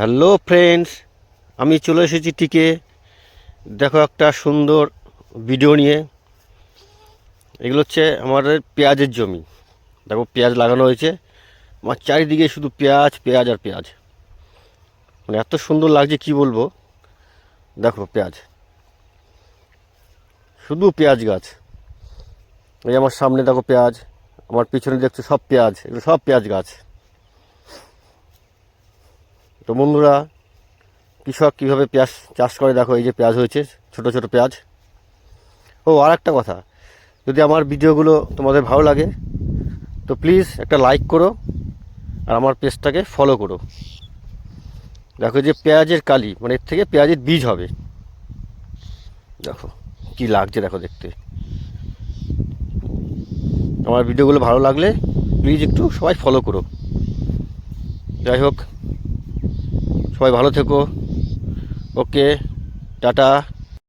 Hello friends, আমি চলে এসেছি টিকে। দেখো একটা সুন্দর ভিডিও নিয়ে। এগুলো হচ্ছে আমাদের পেঁয়াজের জমি। দেখো পেঁয়াজ লাগানো হয়েছে, আমার চারিদিকে শুধু পেঁয়াজ পেঁয়াজ আর পেঁয়াজ। মানে এত সুন্দর লাগছে কি বলবো। দেখো পেঁয়াজ, শুধু পেঁয়াজ গাছ। এই আমার সামনে দেখো পেঁয়াজ, আমার পিছনে দেখছো সব পেঁয়াজ, এগুলো সব পেঁয়াজ গাছ। তো বন্ধুরা, কৃষক কীভাবে পেঁয়াজ চাষ করে দেখো, এই যে পেঁয়াজ হয়েছে, ছোট ছোট পেঁয়াজ। ও আর একটা কথা, যদি আমার ভিডিওগুলো তোমাদের ভালো লাগে তো প্লিজ একটা লাইক করো আর আমার পেজটাকে ফলো করো। দেখো যে পেঁয়াজের কালি, মানে এর থেকে পেঁয়াজের বীজ হবে। দেখো কি লাগছে, দেখো দেখতে। আমার ভিডিওগুলো ভালো লাগলে প্লিজ একটু সবাই ফলো করো। যাই হোক, সবাই ভালো থেকো। ওকে, টাটা।